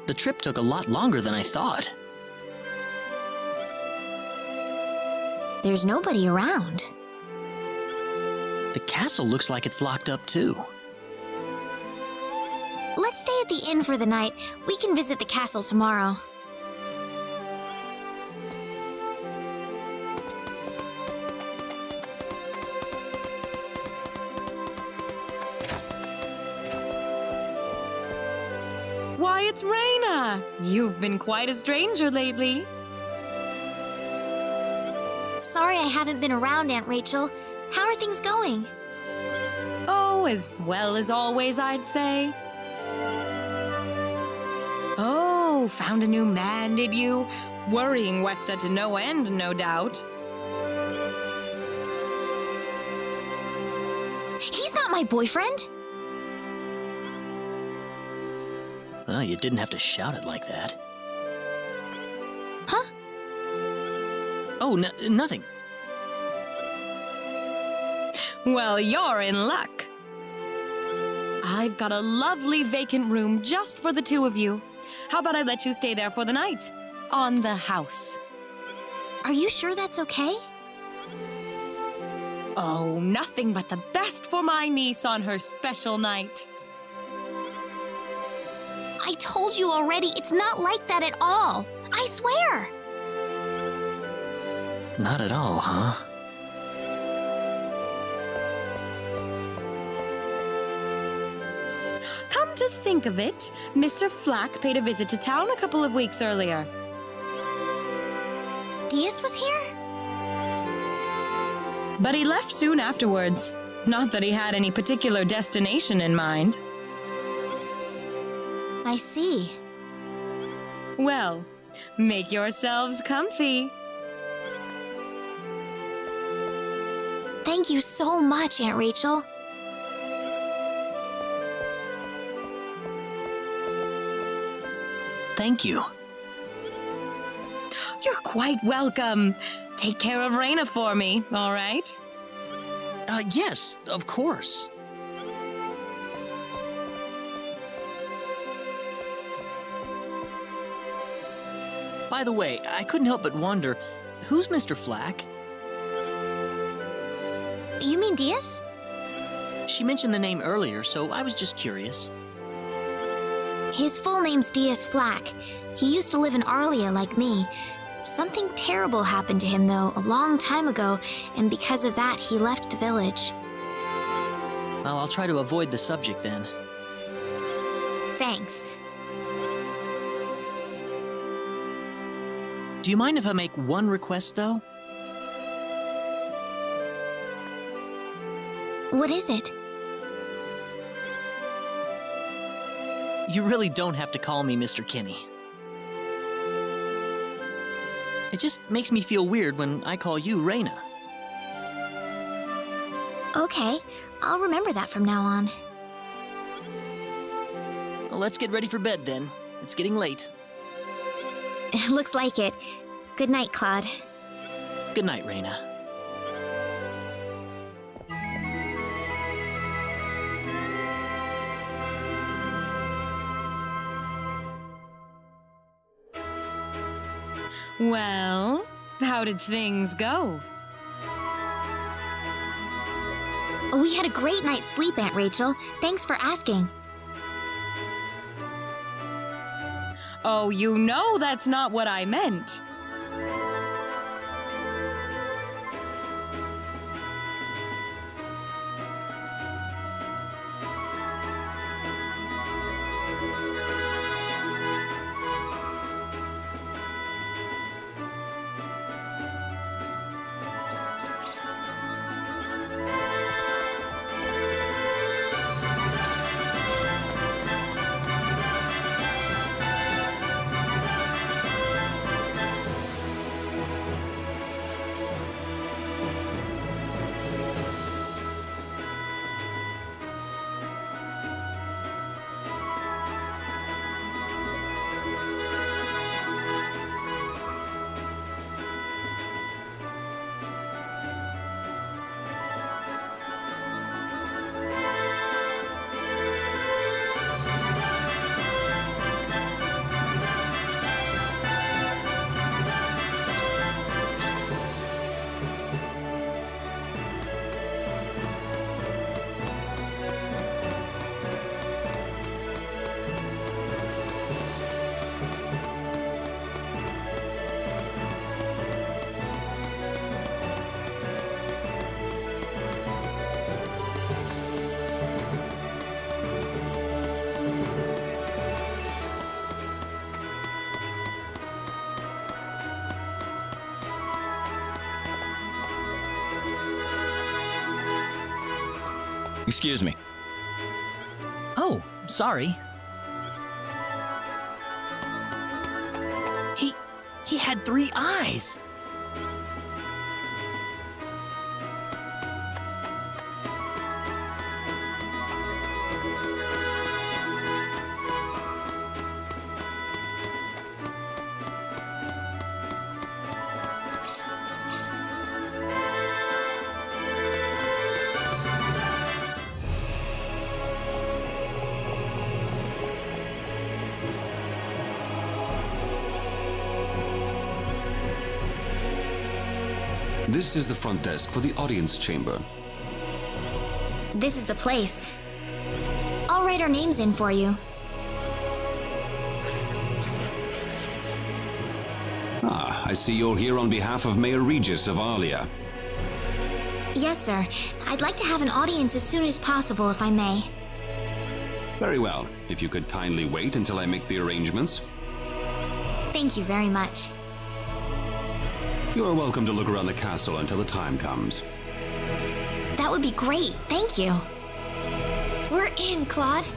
The trip took a lot longer than I thought. There's nobody around. The castle looks like it's locked up too. Let's stay at the inn for the night. We can visit the castle tomorrow. Why, it's Raina! You've been quite a stranger lately. Sorry I haven't been around, Aunt Rachel. How are things going? Oh, as well as always, I'd say. Oh, found a new man, did you? Worrying Westa to no end, no doubt. He's not my boyfriend! Well, you didn't have to shout it like that. Huh? Oh, nothing. Well, you're in luck. I've got a lovely vacant room just for the two of you. How about I let you stay there for the night? On the house. Are you sure that's okay? Oh, nothing but the best for my niece on her special night. I told you already, it's not like that at all. I swear. Not at all, huh? Come to think of it, Mr. Flack paid a visit to town a couple of weeks earlier. Diaz was here? But he left soon afterwards. Not that he had any particular destination in mind. I see. Well, make yourselves comfy. Thank you so much, Aunt Rachel. Thank you. You're quite welcome. Take care of Raina for me, all right? Yes, of course. By the way, I couldn't help but wonder, who's Mr. Flack? You mean Diaz? She mentioned the name earlier, so I was just curious. His full name's Diaz Flack. He used to live in Arlia like me. Something terrible happened to him, though, a long time ago, and because of that, he left the village. Well, I'll try to avoid the subject then. Thanks. Do you mind if I make one request, though? What is it? You really don't have to call me Mr. Kinney. It just makes me feel weird when I call you Raina. Okay, I'll remember that from now on. Well, let's get ready for bed then. It's getting late. Looks like it. Good night, Claude. Good night, Raina. Well, how did things go? We had a great night's sleep, Aunt Rachel. Thanks for asking. Oh, you know that's not what I meant. Excuse me. Oh, sorry. He had 3 eyes. This is the front desk for the audience chamber. This is the place. I'll write our names in for you. Ah, I see you're here on behalf of Mayor Regis of Alia. Yes, sir. I'd like to have an audience as soon as possible, if I may. Very well. If you could kindly wait until I make the arrangements. Thank you very much. You're welcome to look around the castle until the time comes. That would be great. Thank you. We're in, Claude.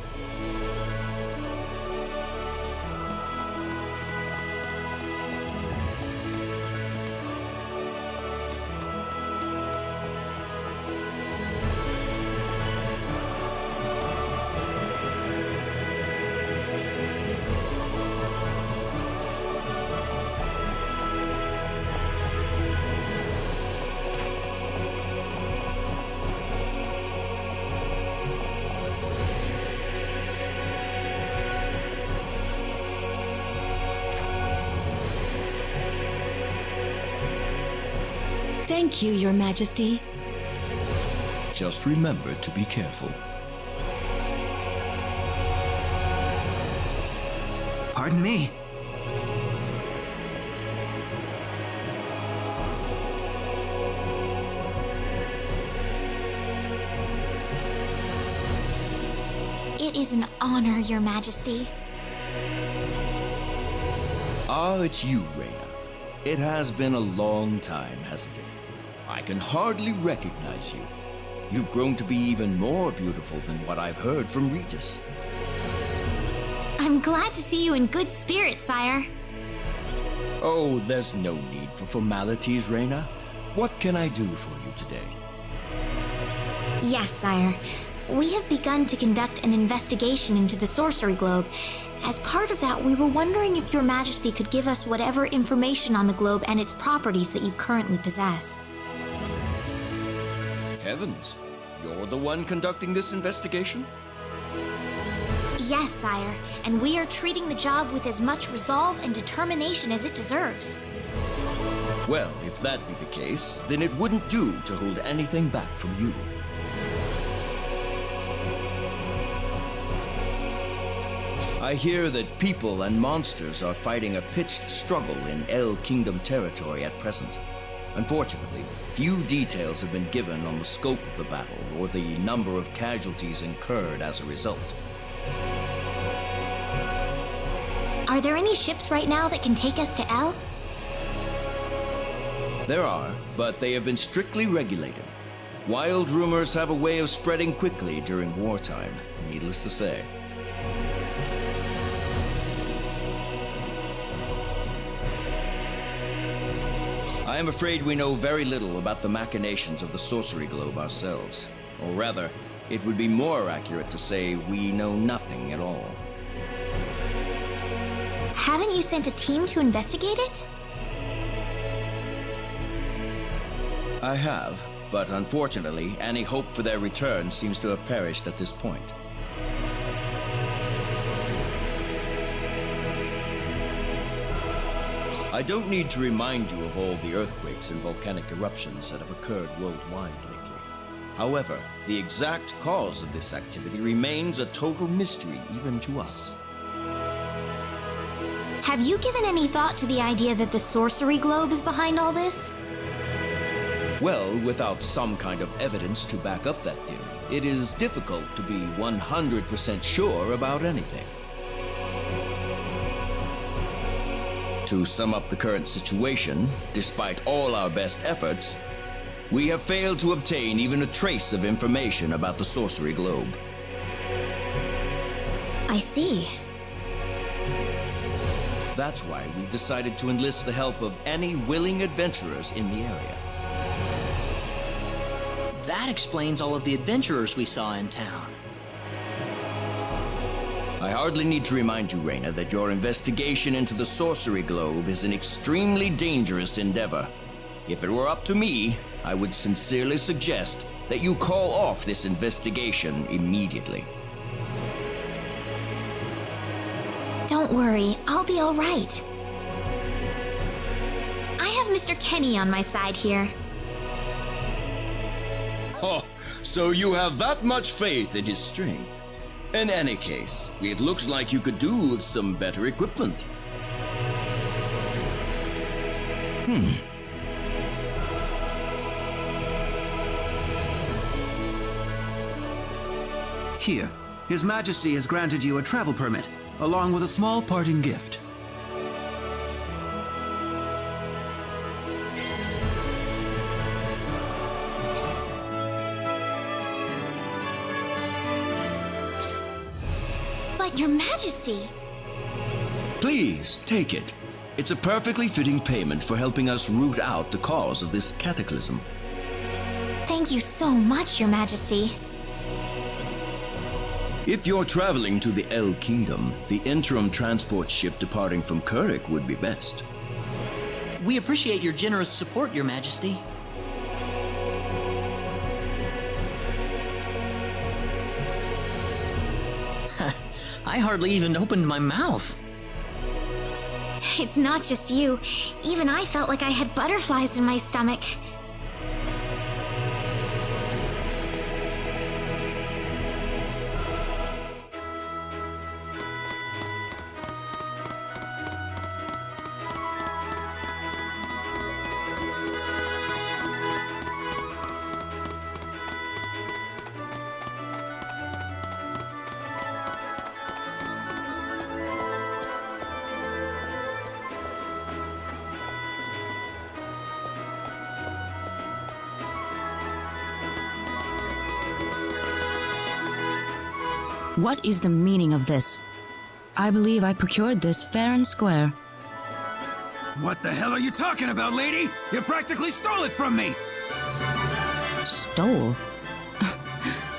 Thank you, Your Majesty. Just remember to be careful. Pardon me? It is an honor, Your Majesty. Ah, it's you, Reina. It has been a long time, hasn't it? I can hardly recognize you. You've grown to be even more beautiful than what I've heard from Regis. I'm glad to see you in good spirits, sire. Oh, there's no need for formalities, Reina. What can I do for you today? Yes, sire. We have begun to conduct an investigation into the sorcery globe. As part of that, we were wondering if Your Majesty could give us whatever information on the globe and its properties that you currently possess. Heavens, you're the one conducting this investigation? Yes, sire, and we are treating the job with as much resolve and determination as it deserves. Well, if that be the case, then it wouldn't do to hold anything back from you. I hear that people and monsters are fighting a pitched struggle in El Kingdom territory at present. Unfortunately, few details have been given on the scope of the battle or the number of casualties incurred as a result. Are there any ships right now that can take us to El? There are, but they have been strictly regulated. Wild rumors have a way of spreading quickly during wartime, needless to say. I am afraid we know very little about the machinations of the sorcery globe ourselves. Or rather, it would be more accurate to say we know nothing at all. Haven't you sent a team to investigate it? I have, but unfortunately, any hope for their return seems to have perished at this point. I don't need to remind you of all the earthquakes and volcanic eruptions that have occurred worldwide lately. However, the exact cause of this activity remains a total mystery even to us. Have you given any thought to the idea that the sorcery globe is behind all this? Well, without some kind of evidence to back up that theory, it is difficult to be 100% sure about anything. To sum up the current situation, despite all our best efforts, We have failed to obtain even a trace of information about the sorcery globe. I see. That's why we've decided to enlist the help of any willing adventurers in the area. That explains all of the adventurers we saw in town. I hardly need to remind you, Reyna, that your investigation into the sorcery globe is an extremely dangerous endeavor. If it were up to me, I would sincerely suggest that you call off this investigation immediately. Don't worry, I'll be all right. I have Mr. Kenny on my side here. Oh, so you have that much faith in his strength. In any case, it looks like you could do with some better equipment. Here, His Majesty has granted you a travel permit, along with a small parting gift. But Your Majesty! Please, take it. It's a perfectly fitting payment for helping us root out the cause of this cataclysm. Thank you so much, Your Majesty. If you're traveling to the El Kingdom, the interim transport ship departing from Kurik would be best. We appreciate your generous support, Your Majesty. I hardly even opened my mouth. It's not just you. Even I felt like I had butterflies in my stomach. What is the meaning of this? I believe I procured this fair and square. What the hell are you talking about, lady? You practically stole it from me! Stole?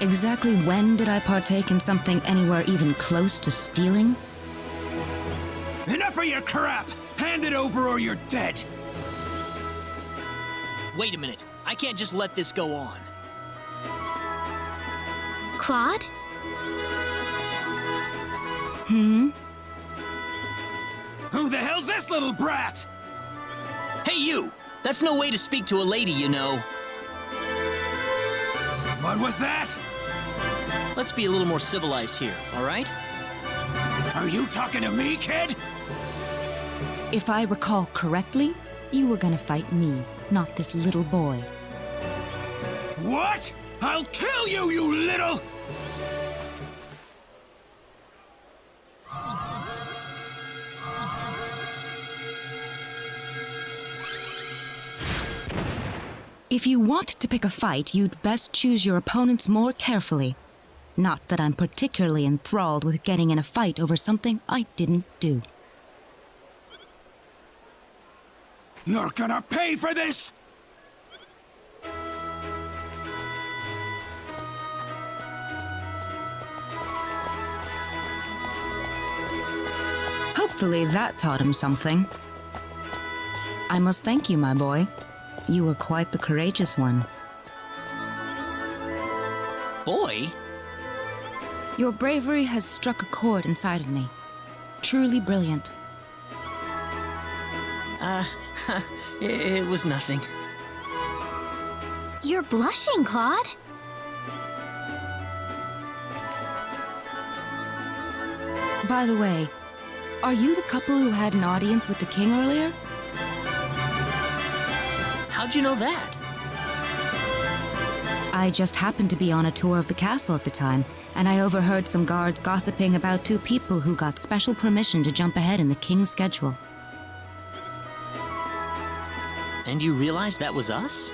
Exactly when did I partake in something anywhere even close to stealing? Enough of your crap! Hand it over or you're dead! Wait a minute. I can't just let this go on. Claude? Who the hell's this little brat? Hey, you! That's no way to speak to a lady, you know. What was that? Let's be a little more civilized here, all right? Are you talking to me, kid? If I recall correctly, you were gonna fight me, not this little boy. What? I'll kill you, you little... If you want to pick a fight, you'd best choose your opponents more carefully. Not that I'm particularly enthralled with getting in a fight over something I didn't do. You're gonna pay for this! Hopefully that taught him something. I must thank you, my boy. You were quite the courageous one. Boy? Your bravery has struck a chord inside of me. Truly brilliant. It was nothing. You're blushing, Claude. By the way, are you the couple who had an audience with the king earlier? How'd you know that? I just happened to be on a tour of the castle at the time, and I overheard some guards gossiping about two people who got special permission to jump ahead in the king's schedule. And you realized that was us?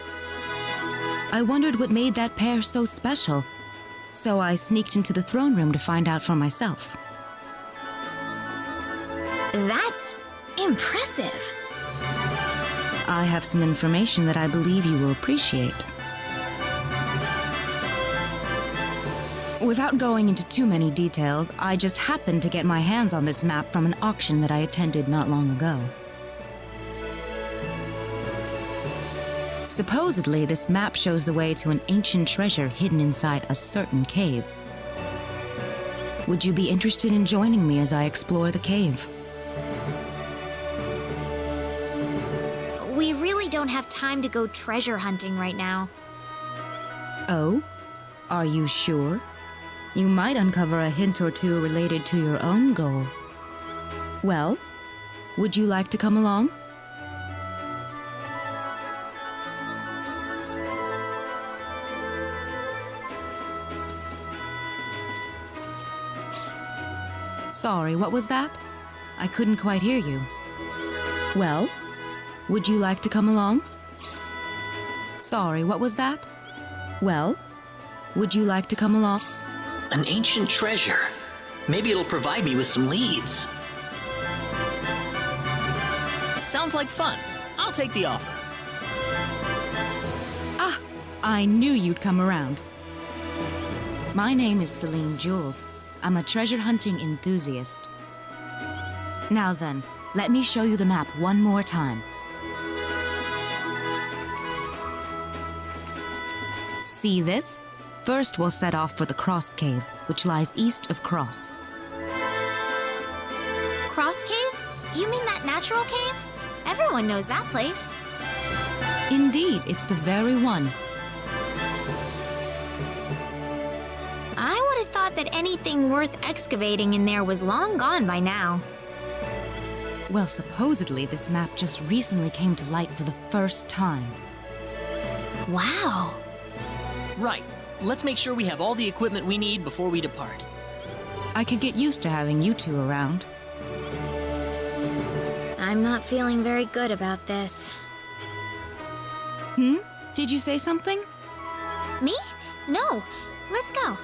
I wondered what made that pair so special. So I sneaked into the throne room to find out for myself. That's impressive. I have some information that I believe you will appreciate. Without going into too many details, I just happened to get my hands on this map from an auction that I attended not long ago. Supposedly, this map shows the way to an ancient treasure hidden inside a certain cave. Would you be interested in joining me as I explore the cave? We really don't have time to go treasure hunting right now. Oh? Are you sure? You might uncover a hint or two related to your own goal. Well, would you like to come along? Sorry, what was that? I couldn't quite hear you. Well, would you like to come along? Sorry, what was that? Well, would you like to come along? An ancient treasure. Maybe it'll provide me with some leads. Sounds like fun. I'll take the offer. Ah, I knew you'd come around. My name is Celine Jules. I'm a treasure hunting enthusiast. Now then, let me show you the map one more time. See this? First, we'll set off for the Krosse Cave, which lies east of Krosse. Krosse Cave? You mean that natural cave? Everyone knows that place. Indeed, it's the very one. I would have thought that anything worth excavating in there was long gone by now. Well, supposedly this map just recently came to light for the first time. Wow. Right. Let's make sure we have all the equipment we need before we depart. I could get used to having you two around. I'm not feeling very good about this. Did you say something? Me? No. Let's go.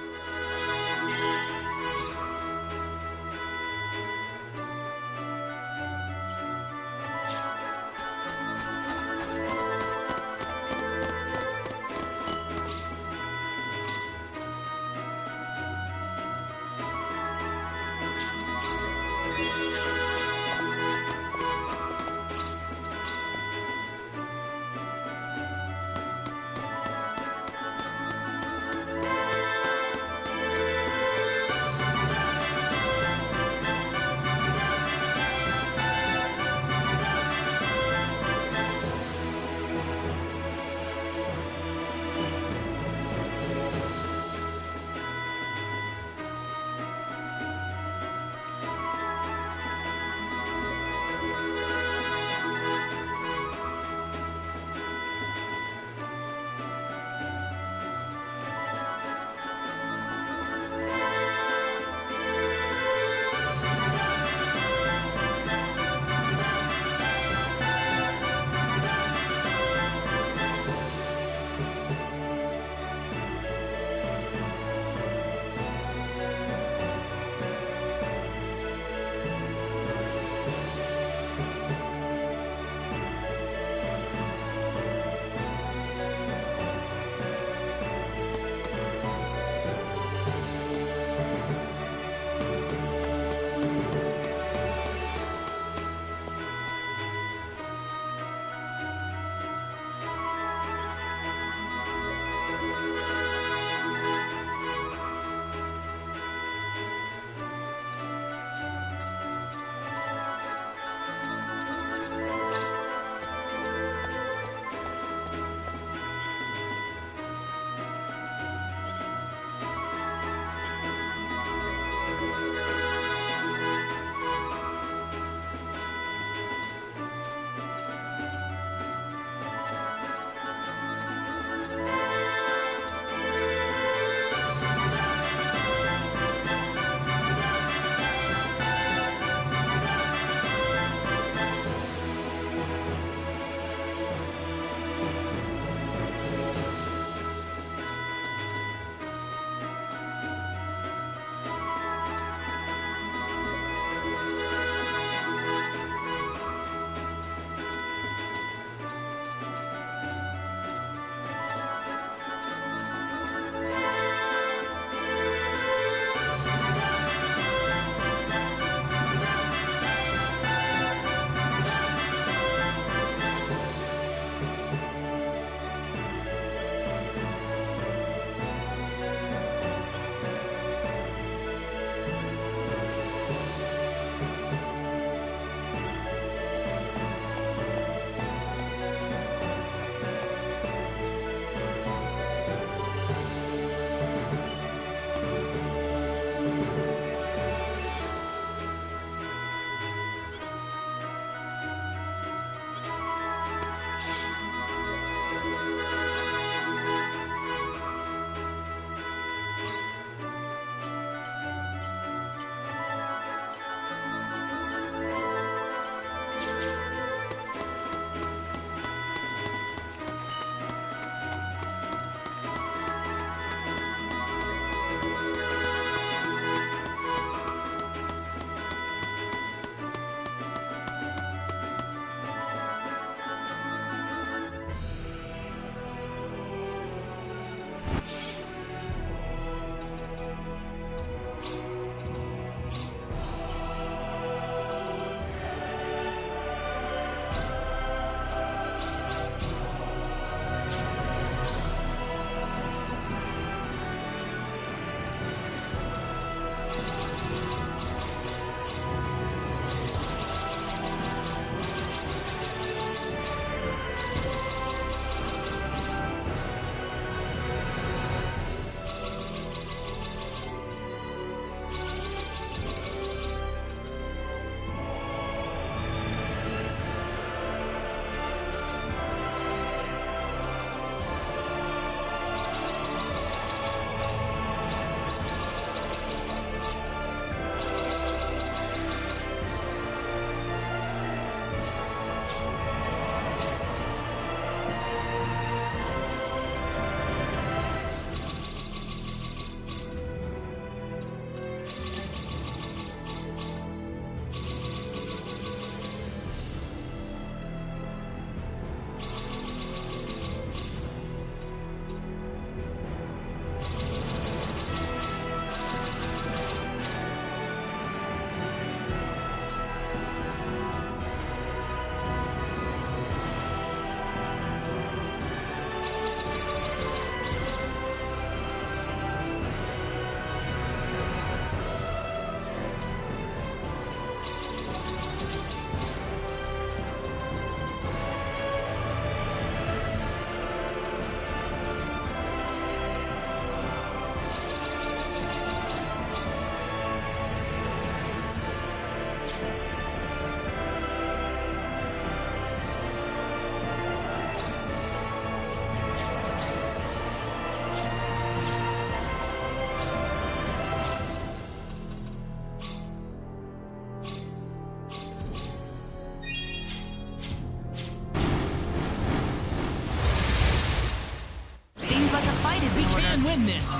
can win this!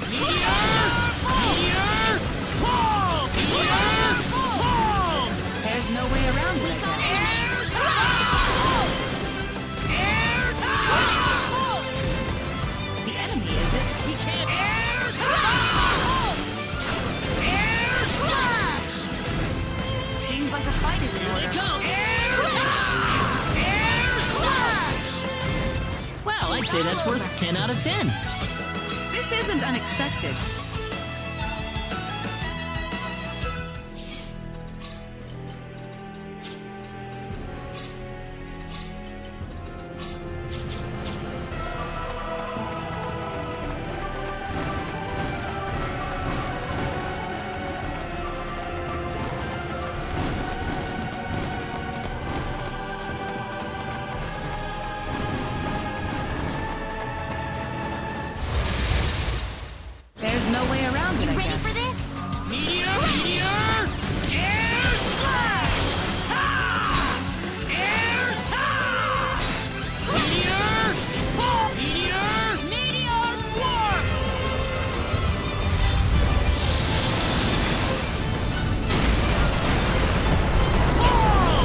Meteor! Meteor! Ball! Meteor! Ball! There's no way around it. We got enemies! The enemy, is it? He can't... Seems like a fight is in Here order. they come! Well, I'd say that's worth 10 out of 10. This isn't unexpected. There's no way around it, You I ready guess. for this? Meteor! Meteor! Air slash! Ha! Air slash! Meteor! Ball! Meteor! Meteor swarm! Ball!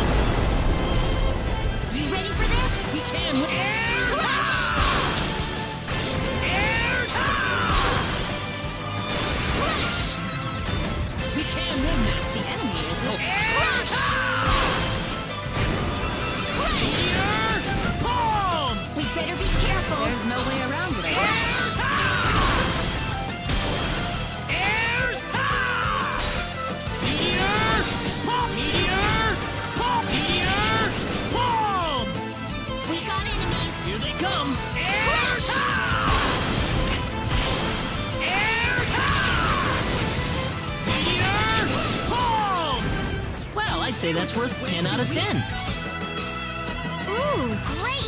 You ready for this? We can win! Air slash! Air slash! We can win this! The enemy is it? Meteor! Boom! We better be careful. There's no way around it, I guess. Airs! Meteor! Boom! Meteor! Boom! Meteor! Boom! We got enemies. Here they come! Airs! Airs! Meteor! Boom! Well, I'd say that's worth 10 out of 10. Ooh, great!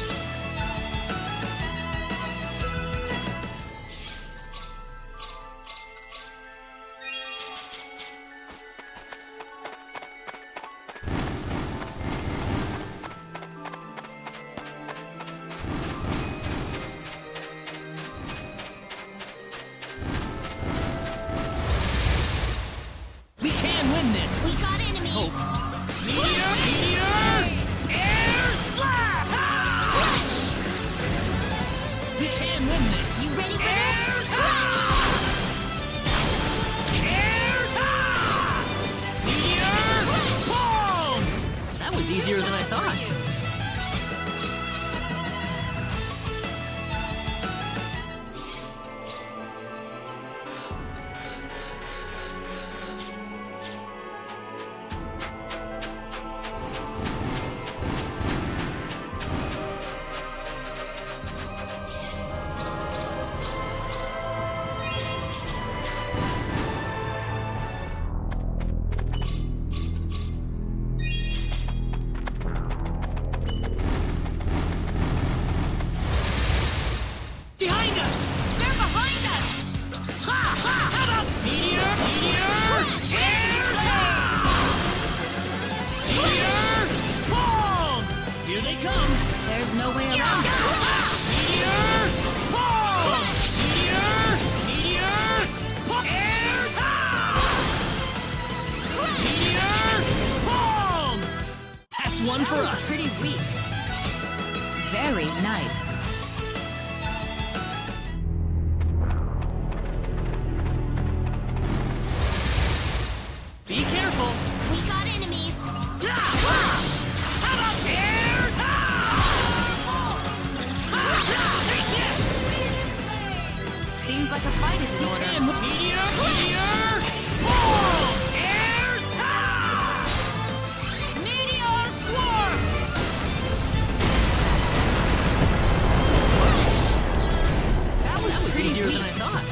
We can win this! We got enemies. Meteor! Meteor! Air slap! We can win this! You ready for this? easier than I thought. Behind us! They're behind us! Ha! Ha! How about meteor? Meteor! Meteor! Boom! Here they come! There's no way around it. Meteor! Boom! Meteor! Meteor! Air! Meteor! Boom! That's one for That was us. pretty weak. Very nice. Be careful! We got enemies. How about air? Take this! Seems like a fight is in order. And meteor! Meteor! Boom! Air! Meteor swarm! That was pretty Easier weak. than I thought.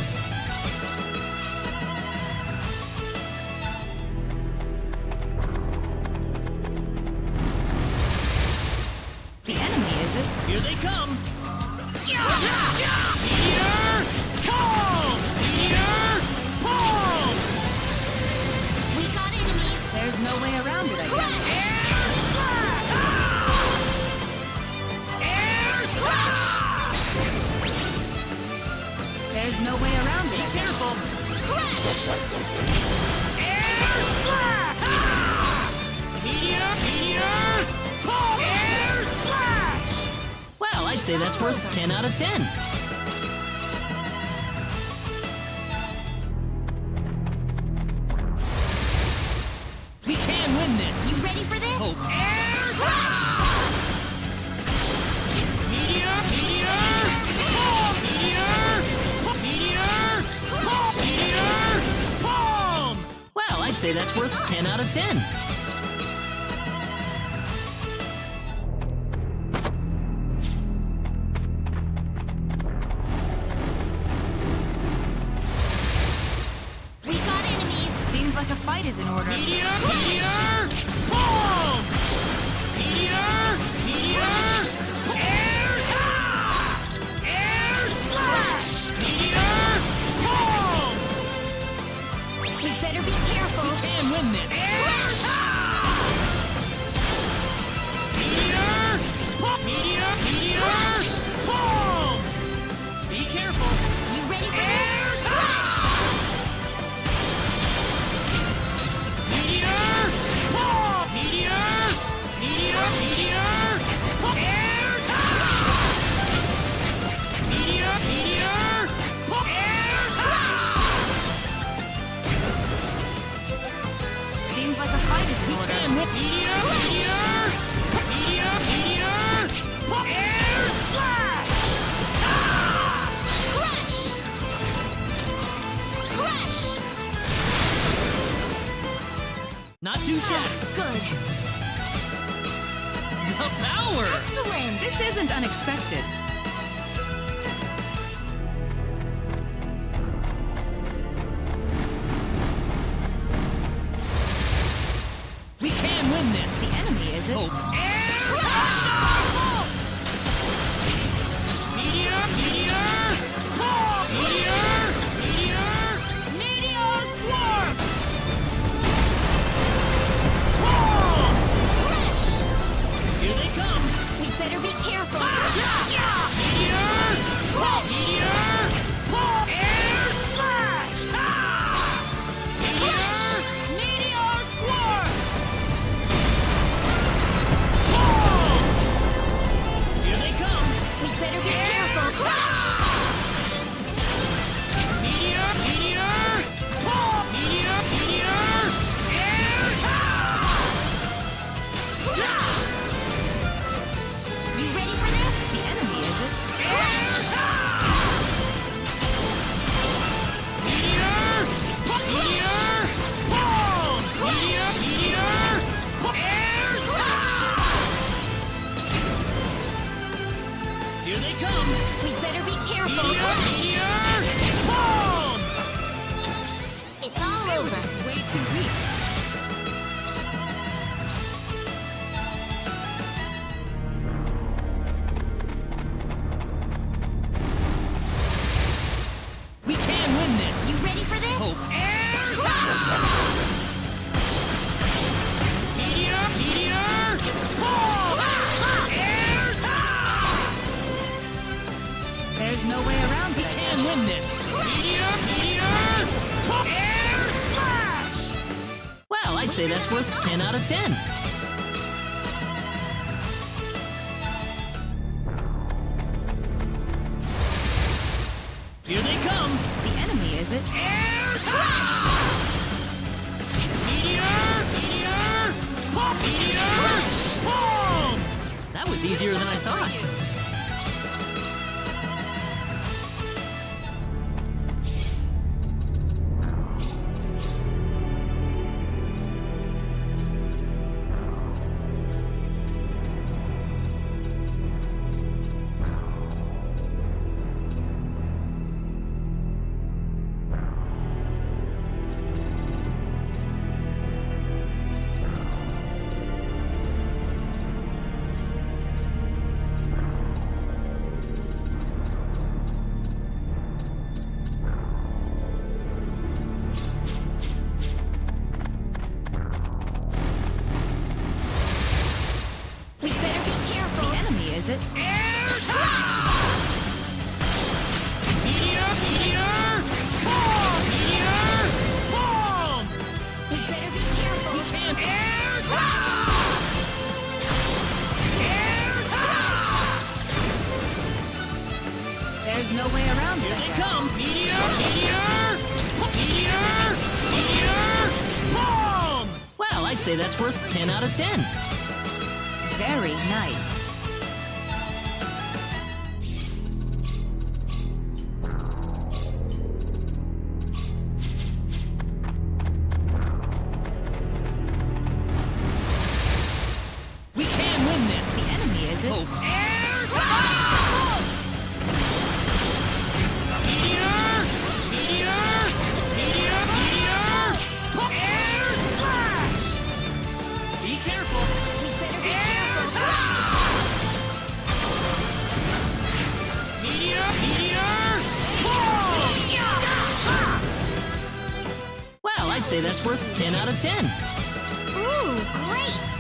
The enemy, is it? Here they come! Meteor! Boom! Meteor! Boom! We got enemies. There's no way around it, I guess. Air slash! Air slash! There's no way around it, Be I guess. careful! Air slash! Meteor! Meteor! Boom! Air slash! Well, I'd say that's worth 10 out of 10. We can win this! You ready for this? Air slash! Meteor! Meteor! Boom! Meteor! Meteor! Boom! Meteor! Boom! Well, I'd say that's worth 10 out of 10. We got enemies. Seems like a fight is in order. Meteor! Meteor! Boom! Meteor! Meteor! Air! Air slash! Meteor! Boom! We better be careful. Can win this! Air! Meteor! Meteor! Meteor! Boom! Be careful! You ready for this? Meteor! Boom! Meteor! Meteor! Meteor! Air! Meteor! Meteor! Air! Seems like a fight is in order. And with meteor! Meteor! Meteor! Meteor! Air slash! Crush! Crush! Not too shabby. Good. The power! Excellent. This isn't unexpected. We can win this. The enemy, is it? Meteor! Meteor! Meteor! Meteor! Meteor swarm! Here they come! We better be careful. Yeah! come! We better be careful. Meteor! Boom! It's all over. Way too weak. We can win this! You ready for this? Hope. Air crash! Meteor! Boom! Air! There's no way around We it. can win this! Meteor! Air slash! Well, I'd say that's worth 10 out of 10. Here they come! The enemy, is it? Air crash! Meteor! Pop! Meteor! Boom! That was easier than I thought. We better be careful. The enemy, is it? Air crash! Meteor! Boom! Meteor! Boom! We better be careful. Air crash! Air crash! There's no way around Here it. they come! Meteor! Boom! Well, I'd say that's worth 10 out of 10. Very nice. We can win this! The enemy, is it? Hope. Air crash! Meteor! Air slash! Be careful! We better be Air careful. crash! Meteor! Boom! Well, I'd say that's worth 10 out of 10. Ooh, great.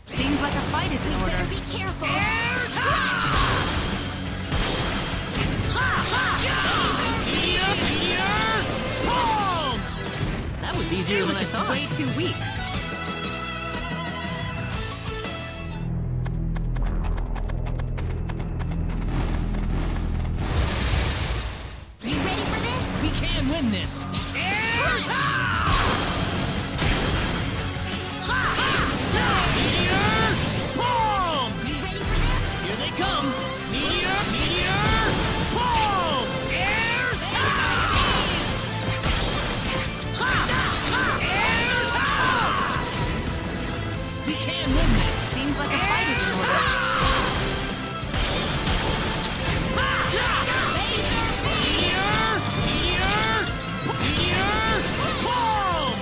Seems like a fight is in We order. better be careful. Air crash! Meteor! Boom! That was easier than I Just thought. way too weak. You ready for this? We can win this! Air crash! Meteor! Boom! You ready for this? Here they come! Meteor! Boom! Air slash! Air slash! We can win this! Seems like a fight is in order. Meteor! Boom!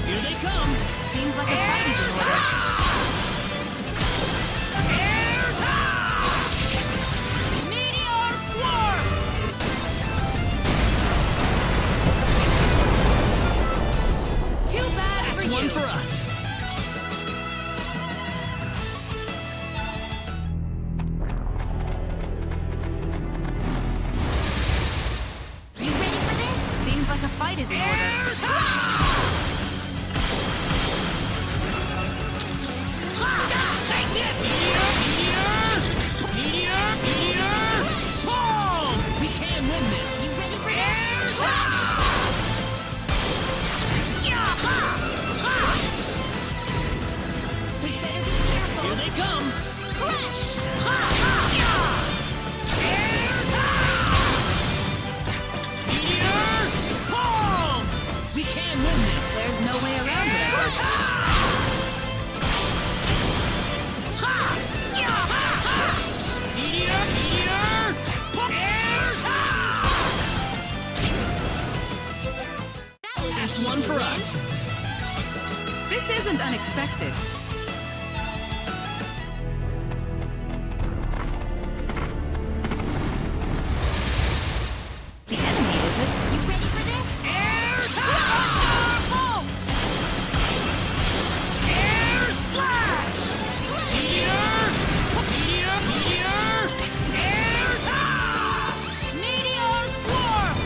Here they come! Seems like a fight is in order. Air slash! Meteor swarm! Too bad That's for one you. for us! You ready for this? Seems like a fight is in order. Air slash! Take this! Meteor! Boom! We can win this! You ready for this? Air slash! We better be careful. Here they come! Crush! Air slash! Meteor! Boom! We can win this! There's no way around This isn't unexpected. The enemy, is it? You ready for this? Air slash! Meteor! Meteor! Meteor! Air! Meteor swarm!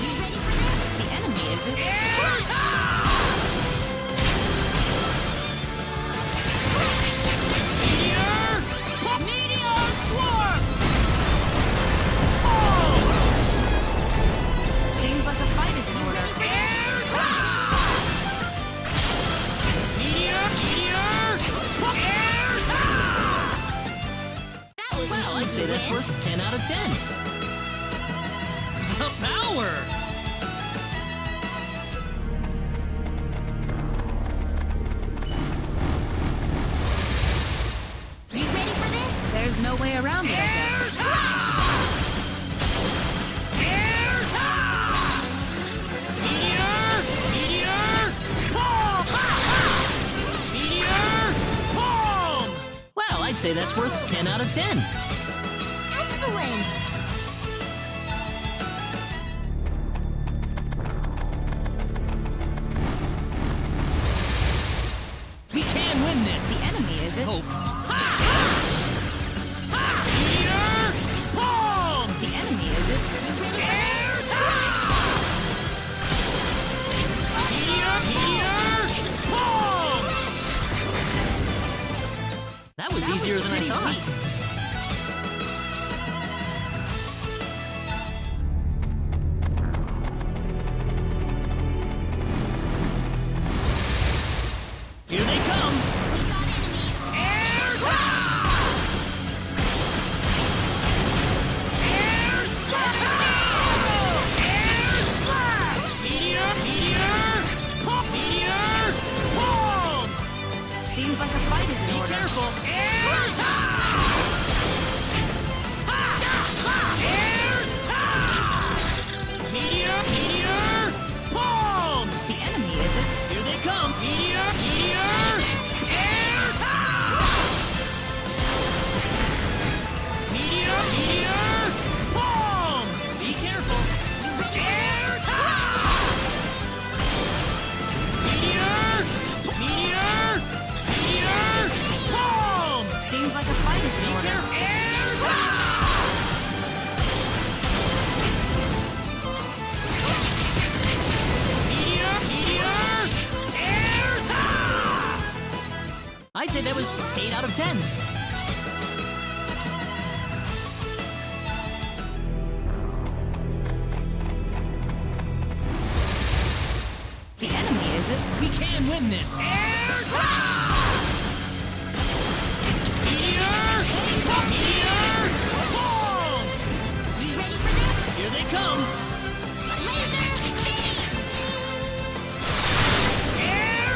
You ready for this? The enemy, is it? Meteor! Meteor swarm! Seems like a fight is in order. Meteor! Meteor! Air! That was Well, an I'd easy say that's win. worth 10 out of 10. The power! You ready for this? There's no way around it, I guess. Meteor! Meteor! Palm! Meteor! Palm! Well, I'd say that's worth 10 out of 10. Excellent! We can win this. The enemy, is it? Hope. Meteor! Palm! The enemy, is it? You ready for this? Meteor! Meteor! Palm! That was easier than I pretty thought. weak. Here they come. We got enemies. Air slash! Air slash! Meteor! Meteor! Palm! Meteor! Palm! Seems like a fight is in Be order. careful! Air! Meteor! Meteor! Palm! The enemy, is it? Here they come. Meteor! Meteor! Air! Meteor! Meteor! Palm! Be careful. You ready for Air! Meteor! Meteor! Meteor! Palm! Seems like a fight is in Be order. careful! Air! Meteor! Meteor! Air! I'd say that was 8 out of 10. The enemy, is it? We can win this. Meteor! Meteor! Palm! You ready for this? Here they come. Laser beam! Air!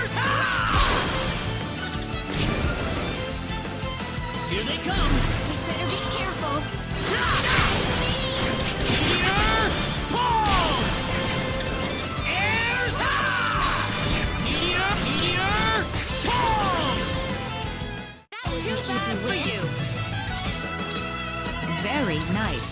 Here they come. We better be careful. Meteor! Palm! Air! Meteor! Meteor! Palm! That was an easy For win. you. Very nice.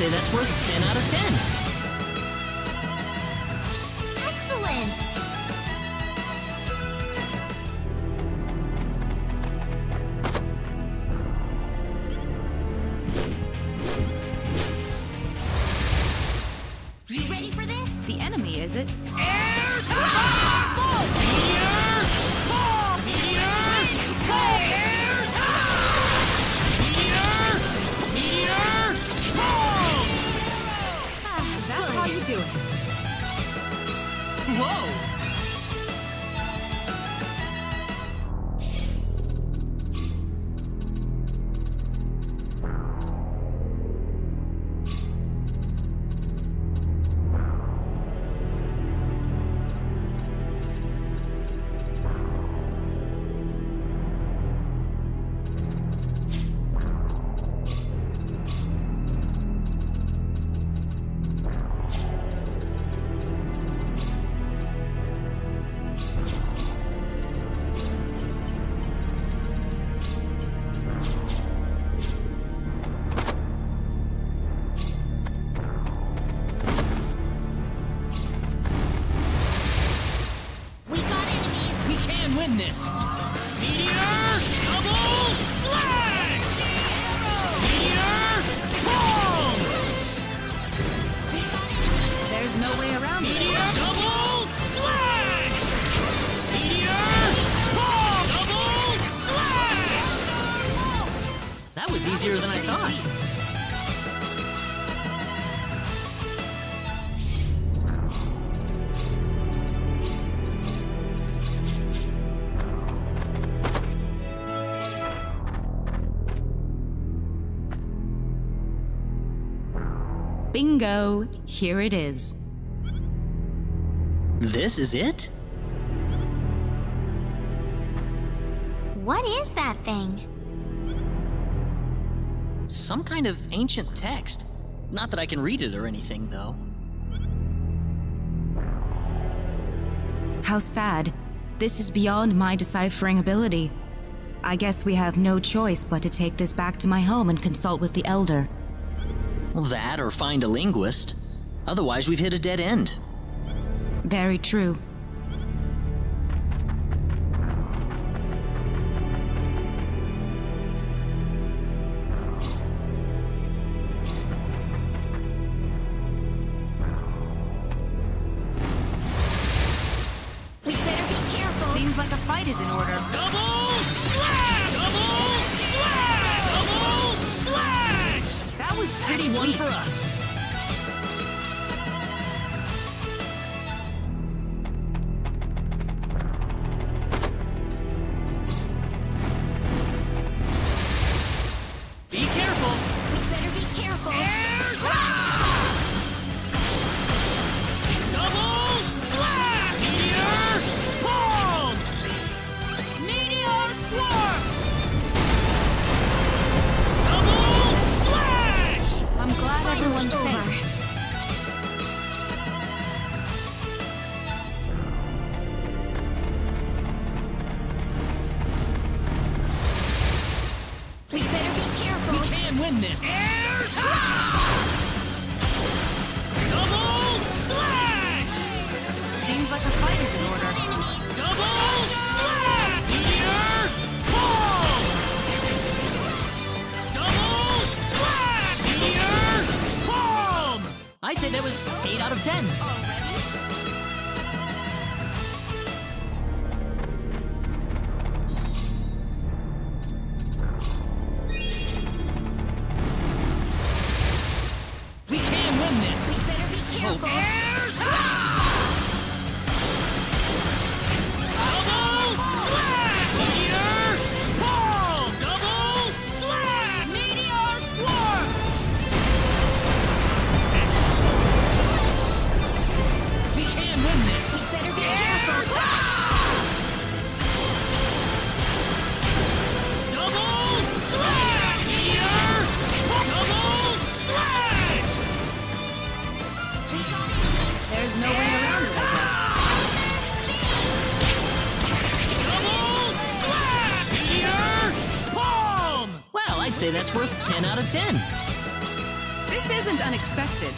say that's worth 10 out of 10. Excellent! You ready for this? The enemy, is it? That's how you do it. Whoa! Win this. Meteor double slash! Meteor boom! There's no way around it. Meteor double slash! Meteor boom! Double slash! That was easier than I thought. Bingo! Here it is. This is it? What is that thing? Some kind of ancient text. Not that I can read it or anything, though. How sad. This is beyond my deciphering ability. I guess we have no choice but to take this back to my home and consult with the Elder. Well, that or find a linguist. Otherwise, we've hit a dead end. Very true. fight is in order. Double slash! Double slash! Double slash! That was pretty That's one weak. for us. Be careful! We better be careful. Double slash! Meteor palm! Meteor swarm! Double slash! I'm glad everyone's Finally safe. We better be careful. We can win this. Double slash! Seems like a fight is in order. Enemies. Double slash! Meteor palm! Double slash! Meteor palm! I'd say that was 8 out of 10. We can win this. We better be careful. Double slash! Meteor palm! Double slash! Meteor swarm! We can win this. We better be careful. Double slash! Meteor! Double slash! We got enemies. There's no way around it, I Double slash! Meteor palm! Well, I'd say that's worth 10 out of 10. guess. This isn't unexpected.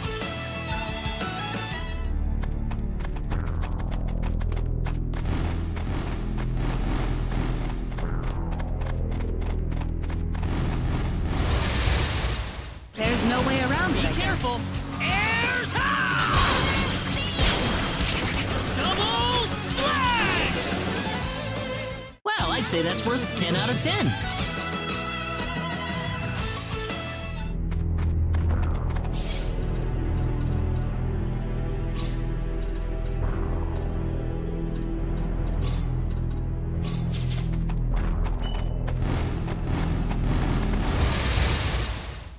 There's no way around it, I Be guess. careful! Double slash! Well, I'd say that's worth 10 out of 10.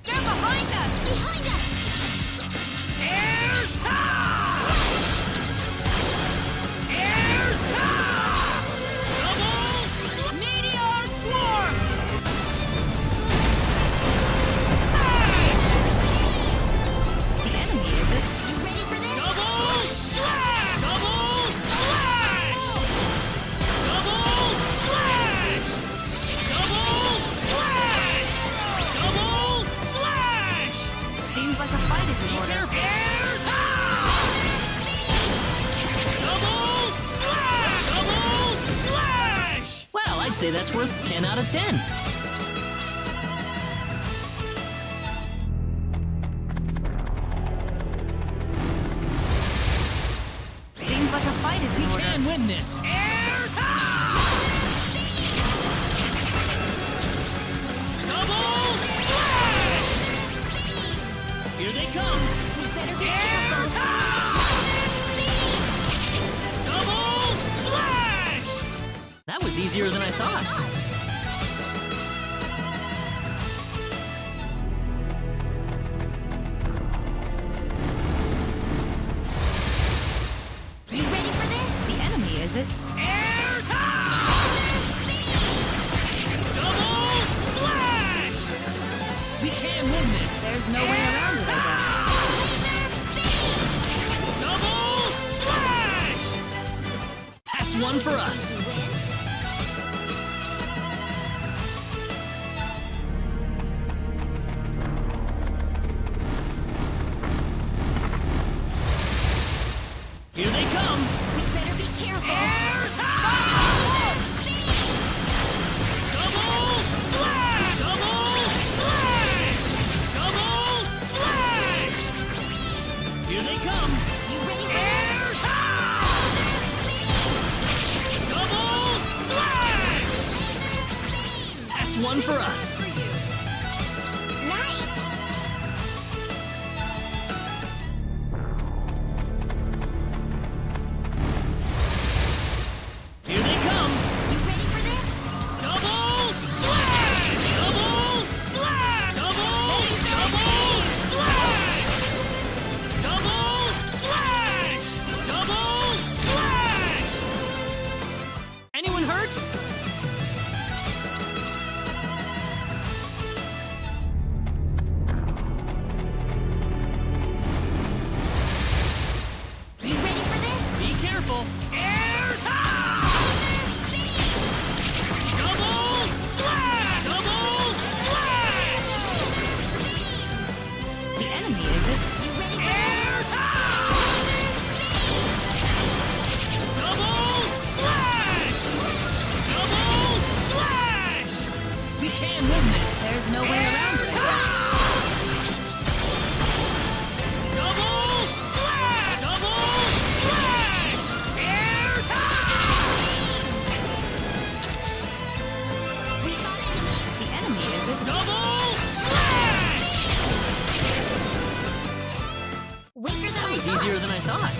They're behind us. Behind us. Air's high! Air's high! Double meteor swarm! The enemy, is it? You ready for this? Double slash! Double slash! Double slash! Double slash! Double slash! Seems like a fight is in Be order. careful! Double slash! Double slash! Well, I'd say that's worth 10 out of 10. Seems like a fight is in We order. can win this. Double slash! Here they come! We better be careful. Double slash! That was easier than I thought. You ready for this? The enemy, is it? Double slash! We can win this. There's no way around it, I guess. Double slash! That's one for us. We win. Here they come! We better be careful. Double slash! Double slash! Double slash! Here they come! You ready for this? Double one for us. Nice! Here they come! You ready for this? Double slash! Double slash! Double slash! Double slash! Double slash! Anyone hurt? You ready for this? Be careful! Air double slash! Double slash! The enemy, is it? You ready for Air double slash! Double slash! We can win this. There's no way around it. Double slash! Double slash! Air We got enemies. The enemy, is it? double slash! Weaker than That I was thought. easier than I thought.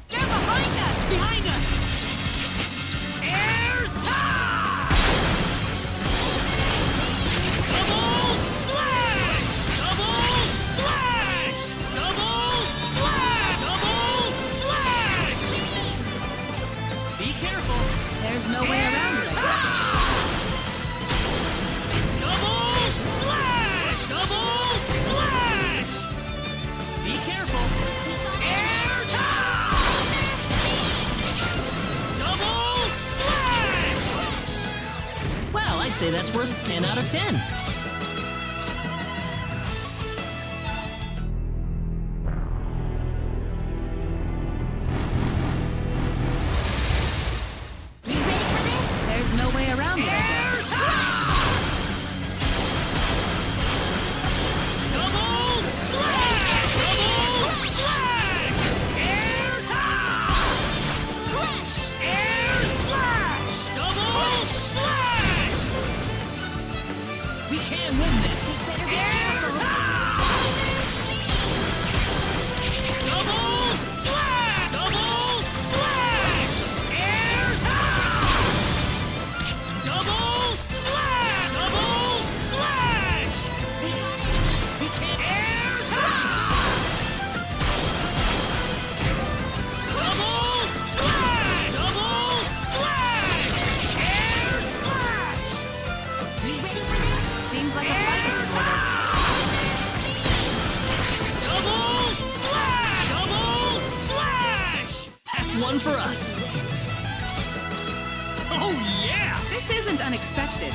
They're behind us! Behind us! Airs double slash! Double slash! Double slash! Double slash! Be careful! There's no way around it. Double slash! Double slash! Be careful! We got Air double slash! Well, I'd say that's worth 10 out of 10. You ready for this? There's no way around it. Double slash! Double slash! Air Crush! air slash! Double slash! We can win this. Better be careful. Double slash! Double slash! Air double slash! Double slash! We got enemies. We can air double slash! Double slash! Air slash! You ready for this? Seems like a fight is in order. Double slash! Double slash! That's one for us. Oh yeah! This isn't unexpected.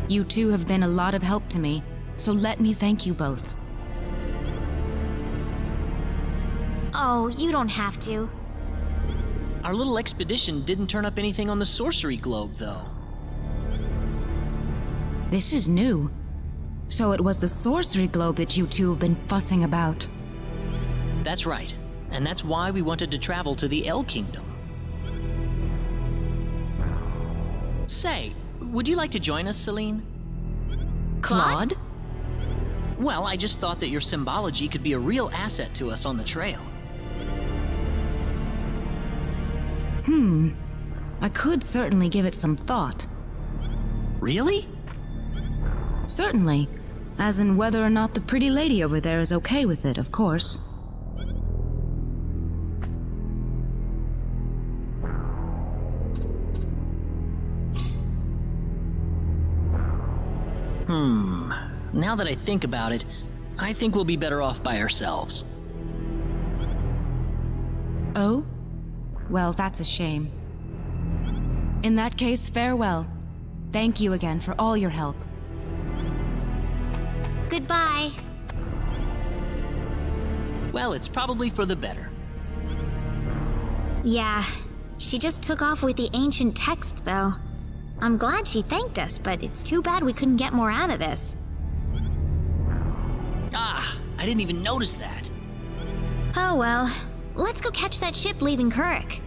You two have been a lot of help to me, so let me thank you both. Oh, you don't have to. Our little expedition didn't turn up anything on the sorcery globe, though. This is new. So it was the sorcery globe that you two have been fussing about. That's right. And that's why we wanted to travel to the El Kingdom. Say, would you like to join us, Celine? Claude? Well, I just thought that your symbology could be a real asset to us on the trail. I could certainly give it some thought. Really? Certainly. As in whether or not the pretty lady over there is okay with it, of course. Now that I think about it, I think we'll be better off by ourselves. Oh? Well, that's a shame. In that case, farewell. Thank you again for all your help. Goodbye. Well, it's probably for the better. Yeah, she just took off with the ancient text, though. I'm glad she thanked us, but it's too bad we couldn't get more out of this. Ah, I didn't even notice that. Oh well, let's go catch that ship leaving Kuruk.